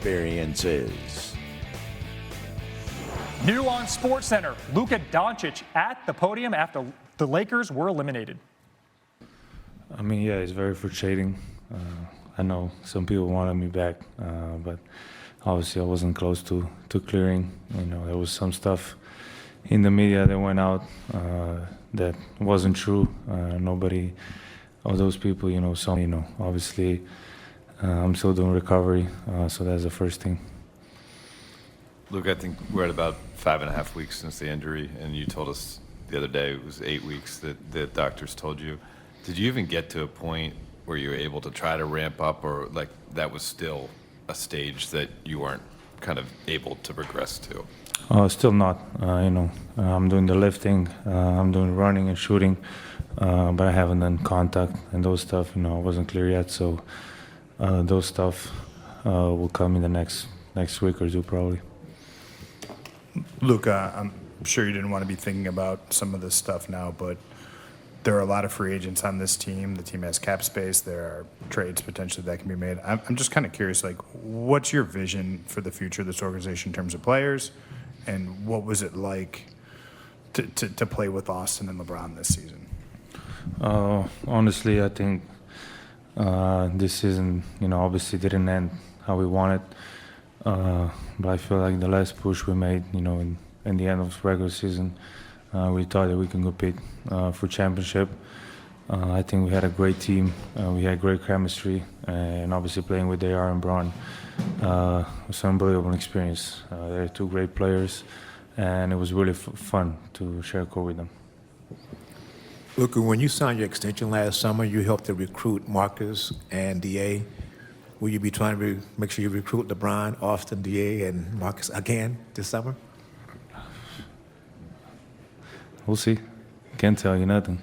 experiences. New on SportsCenter, Luka Doncic at the podium after the Lakers were eliminated. I mean, yeah, it's very frustrating. I know some people wanted me back, but obviously I wasn't close to clearing. You know, there was some stuff in the media that went out that wasn't true. Nobody of those people, you know, saw me. You know, obviously I'm still doing recovery, so that's the first thing. Luke, I think we're at about 5.5 weeks since the injury, and you told us the other day it was 8 weeks that the doctors told you. Did you even get to a point where you were able to try to ramp up, or like that was still a stage that you weren't kind of able to progress to? Still not. You know, I'm doing the lifting, I'm doing running and shooting, but I haven't done contact and those stuff. You know, I wasn't clear yet, so those stuff will come in the next week or two probably. Luka, I'm sure you didn't want to be thinking about some of this stuff now, but there are a lot of free agents on this team. The team has cap space. There are trades potentially that can be made. I'm just kind of curious, like, what's your vision for the future of this organization in terms of players, and what was it like to play with Austin and LeBron this season? Honestly, I think this season, you know, obviously didn't end how we wanted. But I feel like the last push we made, you know, in the end of the regular season, we thought that we can compete for championship. I think we had a great team. We had great chemistry, and obviously playing with AR and Braun was an unbelievable experience. They're two great players, and it was really fun to share a court with them. Luka, when you signed your extension last summer, you helped to recruit Marcus and DA. Will you be trying to make sure you recruit LeBron, Austin, DA, and Marcus again this summer? We'll see. Can't tell you nothing.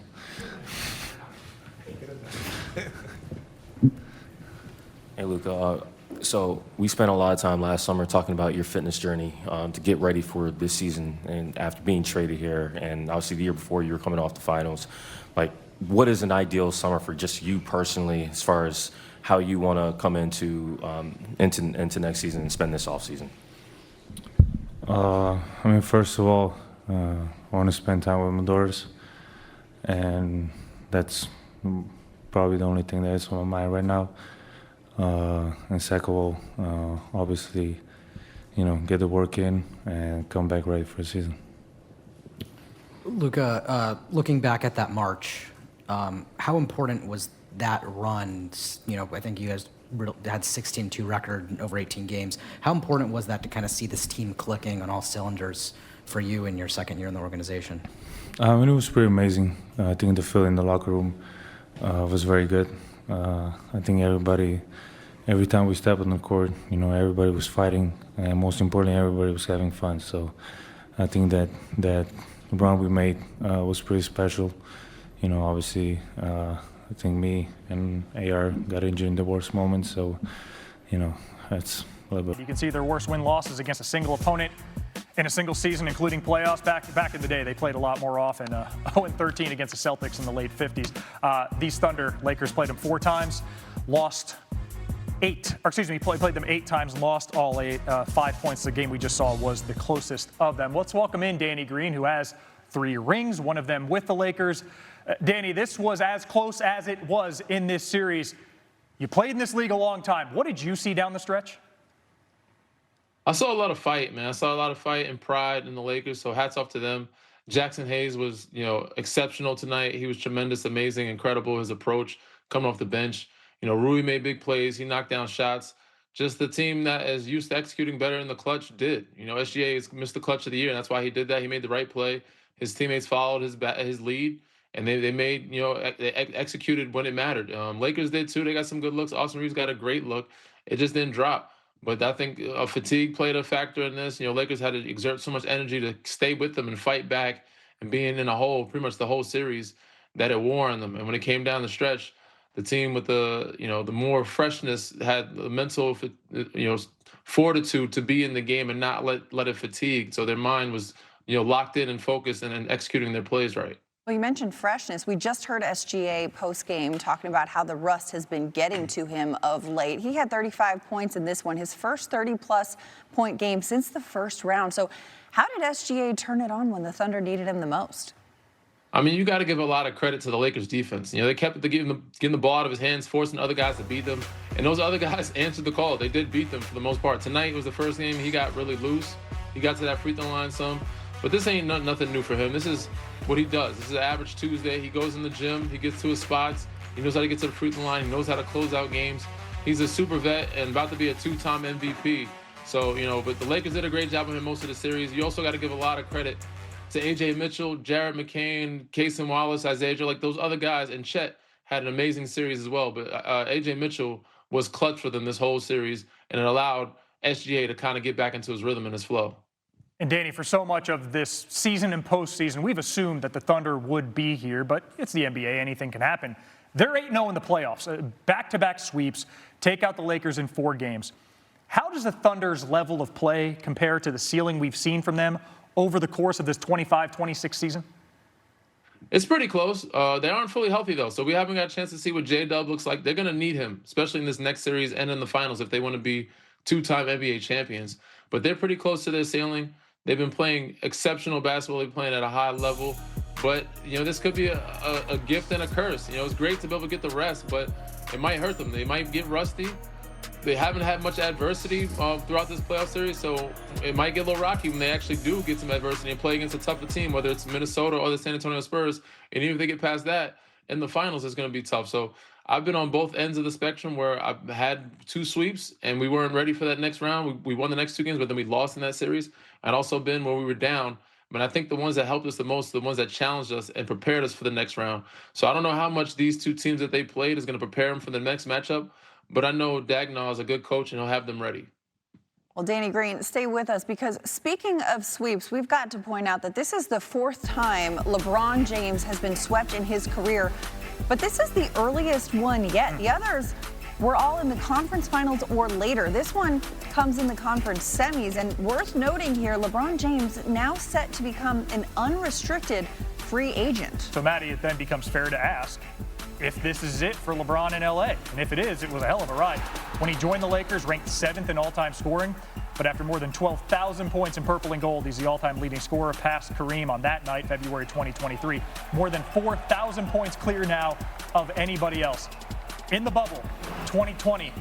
Hey, Luka. So we spent a lot of time last summer talking about your fitness journey to get ready for this season, and after being traded here, and obviously the year before you were coming off the finals. Like, what is an ideal summer for just you personally, as far as how you want to come into next season and spend this off season? I mean, first of all, I want to spend time with my daughters, and that's probably the only thing that is on my mind right now. And second of all, obviously, you know, get the work in and come back ready for the season. Luka, looking back at that March, how important was that run? You know, I think you guys had 16-2 record in over 18 games. How important was that to kind of see this team clicking on all cylinders for you in your second year in the organization? I mean, it was pretty amazing. I think the feel in the locker room was very good. I think every time we stepped on the court, you know, everybody was fighting, and most importantly, everybody was having fun. So I think that run we made was pretty special. You know, obviously, I think me and AR got injured in the worst moments, so, you know, that's a little bit. You can see their worst win-losses against a single opponent in a single season, including playoffs. Back in the day, they played a lot more often. 0-13 against the Celtics in the late 50s. These Thunder, Lakers played them 4 times, lost 8. Or excuse me, played them 8 times, lost all 8. 5 points. The game we just saw was the closest of them. Let's welcome in Danny Green, who has 3 rings, one of them with the Lakers. Danny, this was as close as it was in this series. You played in this league a long time. What did you see down the stretch? I saw a lot of fight, man. I saw a lot of fight and pride in the Lakers, so hats off to them. Jackson Hayes was, you know, exceptional tonight. He was tremendous, amazing, incredible, his approach coming off the bench. You know, Rui made big plays. He knocked down shots. Just the team that is used to executing better in the clutch did. You know, SGA has missed the clutch of the year, and that's why he did that. He made the right play. His teammates followed his lead, and they made, you know, they executed when it mattered. Lakers did too. They got some good looks. Austin Reeves got a great look. It just didn't drop. But I think fatigue played a factor in this. You know, Lakers had to exert so much energy to stay with them and fight back, and being in a hole pretty much the whole series, that it wore on them. And when it came down the stretch, the team with the, you know, the more freshness had the mental, you know, fortitude to be in the game and not let it fatigue. So their mind was, you know, locked in and focused and executing their plays right. Well, you mentioned freshness. We just heard SGA post-game talking about how the rust has been getting to him of late. He had 35 points in this one, his first 30-plus point game since the first round. So how did SGA turn it on when the Thunder needed him the most? I mean, you got to give a lot of credit to the Lakers defense. You know, they kept getting the ball out of his hands, forcing other guys to beat them. And those other guys answered the call. They did beat them for the most part. Tonight was the first game he got really loose. He got to that free throw line some. But this ain't nothing new for him. This is what he does. This is an average Tuesday. He goes in the gym. He gets to his spots. He knows how to get to the free throw line. He knows how to close out games. He's a super vet and about to be a two-time MVP. So, you know, but the Lakers did a great job of him most of the series. You also got to give a lot of credit to A.J. Mitchell, Jared McCain, Cason Wallace, Isaiah Joe, like those other guys. And Chet had an amazing series as well. But A.J. Mitchell was clutch for them this whole series, and it allowed SGA to kind of get back into his rhythm and his flow. And Danny, for so much of this season and postseason, we've assumed that the Thunder would be here, but it's the NBA. Anything can happen. They're 8-0 in the playoffs, back-to-back sweeps, take out the Lakers in 4 games. How does the Thunder's level of play compare to the ceiling we've seen from them over the course of this 25-26 season? It's pretty close. They aren't fully healthy, though, so we haven't got a chance to see what J-Dub looks like. They're going to need him, especially in this next series and in the finals if they want to be two-time NBA champions. But they're pretty close to their ceiling. They've been playing exceptional basketball. They're playing at a high level. But, you know, this could be a gift and a curse. You know, it's great to be able to get the rest, but it might hurt them. They might get rusty. They haven't had much adversity throughout this playoff series, so it might get a little rocky when they actually do get some adversity and play against a tougher team, whether it's Minnesota or the San Antonio Spurs. And even if they get past that, in the finals, it's going to be tough. So I've been on both ends of the spectrum where I've had 2 sweeps and we weren't ready for that next round. We won the next 2 games, but then we lost in that series. I'd also been where we were down. But I think the ones that helped us the most, the ones that challenged us and prepared us for the next round. So I don't know how much these 2 teams that they played is going to prepare them for the next matchup. But I know Dagnall is a good coach, and he'll have them ready. Well, Danny Green, stay with us because speaking of sweeps, we've got to point out that this is the 4th time LeBron James has been swept in his career. But this is the earliest one yet. The others were all in the conference finals or later. This one comes in the conference semis. And worth noting here, LeBron James now set to become an unrestricted free agent. So, Maddie, it then becomes fair to ask if this is it for LeBron in LA. And if it is, it was a hell of a ride. When he joined the Lakers, ranked 7th in all-time scoring, but after more than 12,000 points in purple and gold, he's the all-time leading scorer past Kareem on that night, February 2023. More than 4,000 points clear now of anybody else. In the bubble, 2020,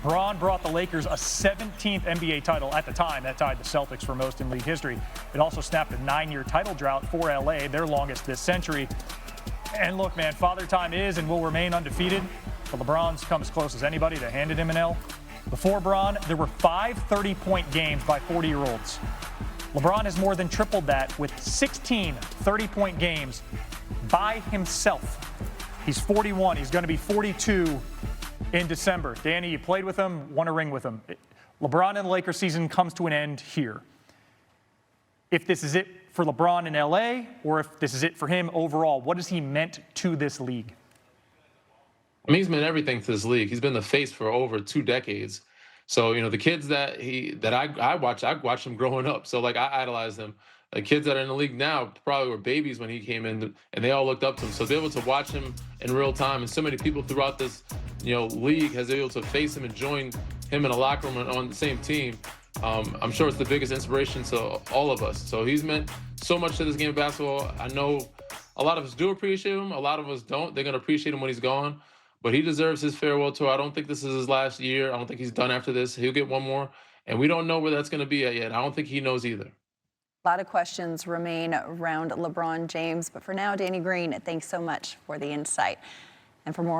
Bron brought the Lakers a 17th NBA title at the time. That tied the Celtics for most in league history. It also snapped a 9-year title drought for LA, their longest this century. And look, man, Father Time is and will remain undefeated, but LeBron's come as close as anybody to handed him an L. Before Bron, there were 5 30-point games by 40-year-olds. LeBron has more than tripled that with 16 30-point games by himself. He's 41. He's going to be 42 in December. Danny, you played with him, won a ring with him. LeBron and the Lakers season comes to an end here. If this is it for LeBron in LA, or if this is it for him overall, what has he meant to this league? I mean, he's meant everything to this league. He's been the face for over 2 decades. So, you know, the kids that I watched him growing up. So, like, I idolize them. The kids that are in the league now probably were babies when he came in, and they all looked up to him. So, to be able to watch him in real time, and so many people throughout this, you know, league has been able to face him and join him in a locker room on the same team. I'm sure it's the biggest inspiration to all of us. So he's meant so much to this game of basketball. I know a lot of us do appreciate him. A lot of us don't. They're going to appreciate him when he's gone. But he deserves his farewell tour. I don't think this is his last year. I don't think he's done after this. He'll get one more. And we don't know where that's going to be at yet. I don't think he knows either. A lot of questions remain around LeBron James. But for now, Danny Green, thanks so much for the insight. And for more